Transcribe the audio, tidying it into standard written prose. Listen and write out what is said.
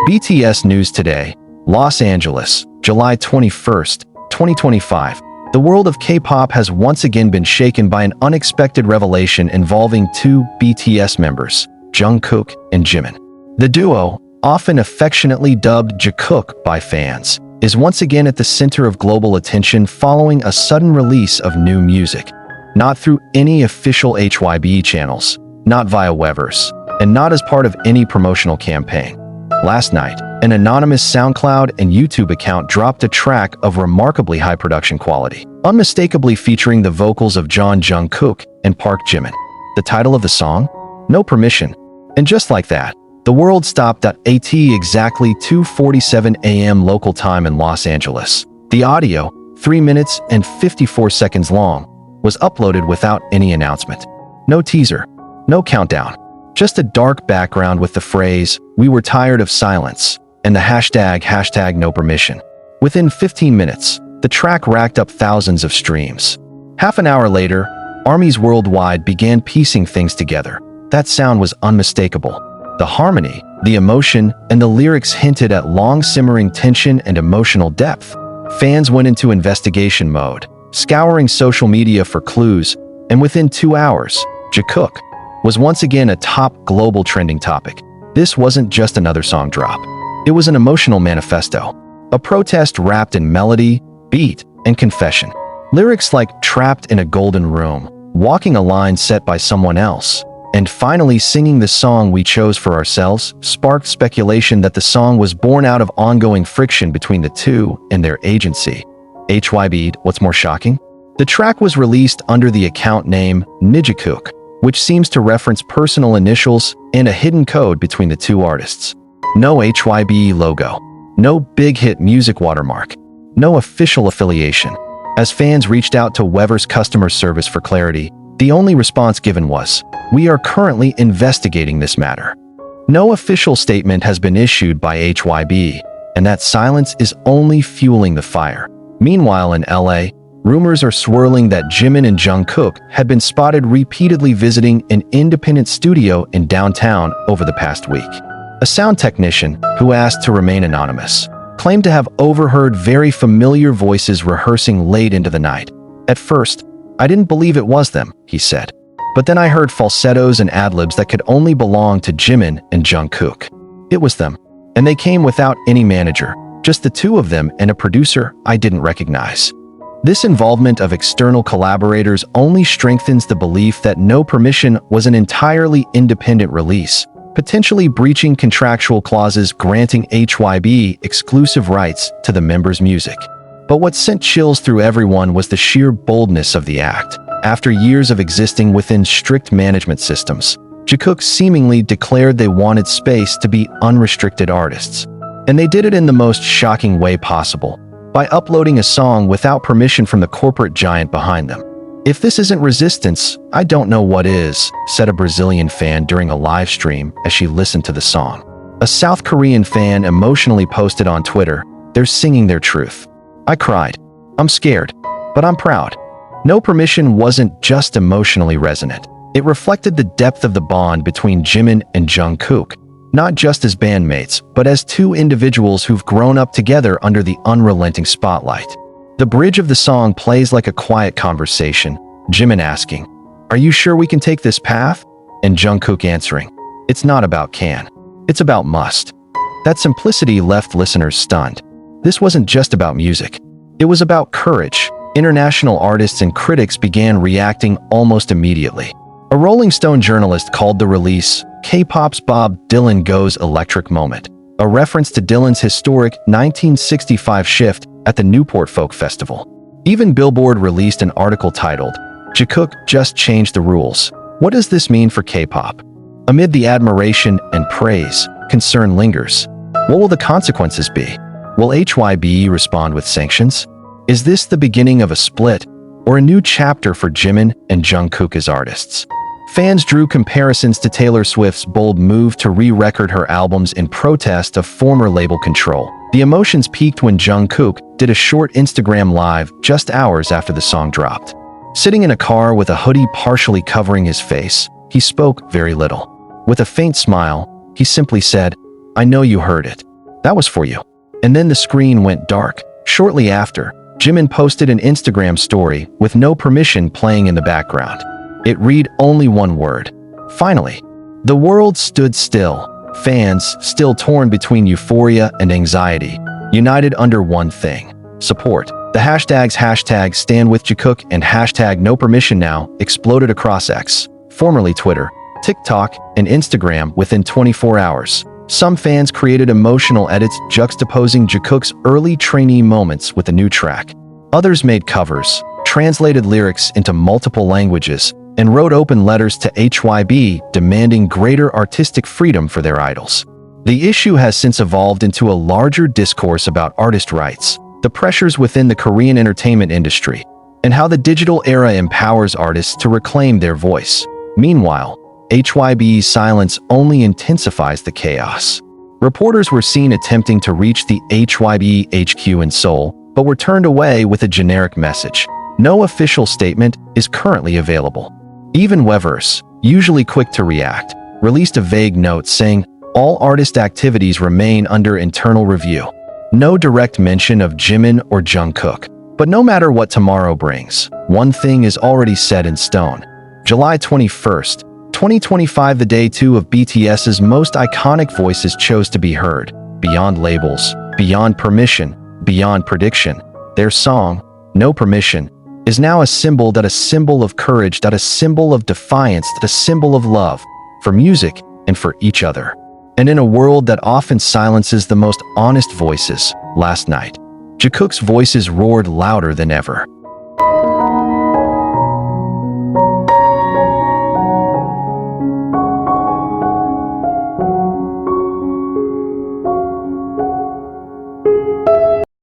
BTS News Today, Los Angeles, July 21st, 2025. The world of K-pop has once again been shaken by an unexpected revelation involving two BTS members, Jungkook and Jimin. The duo, often affectionately dubbed Jikook by fans, is once again at the center of global attention following a sudden release of new music. Not through any official HYBE channels, not via Weverse, and not as part of any promotional campaign. Last night, an anonymous SoundCloud and YouTube account dropped a track of remarkably high production quality, unmistakably featuring the vocals of Jungkook and Park Jimin. The title of the song? No Permission. And just like that, the world stopped at exactly 2:47 a.m. local time in Los Angeles. The audio, 3 minutes and 54 seconds long, was uploaded without any announcement. No teaser, no countdown, just a dark background with the phrase, "We were tired of silence," and the hashtag no permission. Within 15 minutes, the track racked up thousands of streams. Half an hour later, armies worldwide began piecing things together. That sound was unmistakable. The harmony, the emotion, and the lyrics hinted at long-simmering tension and emotional depth. Fans went into investigation mode, scouring social media for clues, and within 2 hours, Jikook was once again a top global trending topic. This wasn't just another song drop. It was an emotional manifesto, a protest wrapped in melody, beat, and confession. Lyrics like "trapped in a golden room," "walking a line set by someone else," and "finally singing the song we chose for ourselves" sparked speculation that the song was born out of ongoing friction between the two and their agency. HYBE, what's more shocking? The track was released under the account name Jikook, which seems to reference personal initials and a hidden code between the two artists. No HYBE logo, no big hit music watermark, no official affiliation. As fans reached out to Weverse customer service for clarity, the only response given was, "We are currently investigating this matter." No official statement has been issued by HYBE, and that silence is only fueling the fire. Meanwhile in LA, rumors are swirling that Jimin and Jungkook had been spotted repeatedly visiting an independent studio in downtown over the past week. A sound technician, who asked to remain anonymous, claimed to have overheard very familiar voices rehearsing late into the night. "At first, I didn't believe it was them," he said. "But then I heard falsettos and ad-libs that could only belong to Jimin and Jungkook. It was them. And they came without any manager, just the two of them and a producer I didn't recognize." This involvement of external collaborators only strengthens the belief that No Permission was an entirely independent release, potentially breaching contractual clauses granting HYBE exclusive rights to the members' music. But what sent chills through everyone was the sheer boldness of the act. After years of existing within strict management systems, Jikook seemingly declared they wanted space to be unrestricted artists. And they did it in the most shocking way possible, by uploading a song without permission from the corporate giant behind them. "If this isn't resistance, I don't know what is," said a Brazilian fan during a live stream as she listened to the song. A South Korean fan emotionally posted on Twitter, "They're singing their truth. I cried. I'm scared, but I'm proud." No Permission wasn't just emotionally resonant. It reflected the depth of the bond between Jimin and Jungkook, not just as bandmates, but as two individuals who've grown up together under the unrelenting spotlight. The bridge of the song plays like a quiet conversation, Jimin asking, "Are you sure we can take this path?" And Jungkook answering, "It's not about can. It's about must." That simplicity left listeners stunned. This wasn't just about music. It was about courage. International artists and critics began reacting almost immediately. A Rolling Stone journalist called the release K-pop's Bob Dylan Goes Electric moment, a reference to Dylan's historic 1965 shift at the Newport Folk Festival. Even Billboard released an article titled, "Jikook just changed the rules. What does this mean for K-pop?" Amid the admiration and praise, concern lingers. What will the consequences be? Will HYBE respond with sanctions? Is this the beginning of a split, or a new chapter for Jimin and Jungkook as artists? Fans drew comparisons to Taylor Swift's bold move to re-record her albums in protest of former label control. The emotions peaked when Jungkook did a short Instagram live just hours after the song dropped. Sitting in a car with a hoodie partially covering his face, he spoke very little. With a faint smile, he simply said, "I know you heard it. That was for you. And then the screen went dark. Shortly after, Jimin posted an Instagram story with no permission playing in the background. It read only one word. Finally. The world stood still. Fans, still torn between euphoria and anxiety, united under one thing: support. The hashtags #StandWithJikook and #NoPermissionNow exploded across X, formerly Twitter, TikTok, and Instagram within 24 hours. Some fans created emotional edits juxtaposing Jikook's early trainee moments with a new track. Others made covers, translated lyrics into multiple languages, and wrote open letters to HYBE demanding greater artistic freedom for their idols. The issue has since evolved into a larger discourse about artist rights, the pressures within the Korean entertainment industry, and how the digital era empowers artists to reclaim their voice. Meanwhile, HYBE's silence only intensifies the chaos. Reporters were seen attempting to reach the HYBE HQ in Seoul, but were turned away with a generic message. No official statement is currently available. Even Weverse, usually quick to react, released a vague note saying, "All artist activities remain under internal review." No direct mention of Jimin or Jungkook. But no matter what tomorrow brings, one thing is already set in stone. July 21st, 2025, the day 2 of BTS's most iconic voices chose to be heard. Beyond labels, beyond permission, beyond prediction. Their song, No Permission, is now a symbol of courage, a symbol of defiance, a symbol of love, for music and for each other. And in a world that often silences the most honest voices, last night, Jikook's voices roared louder than ever.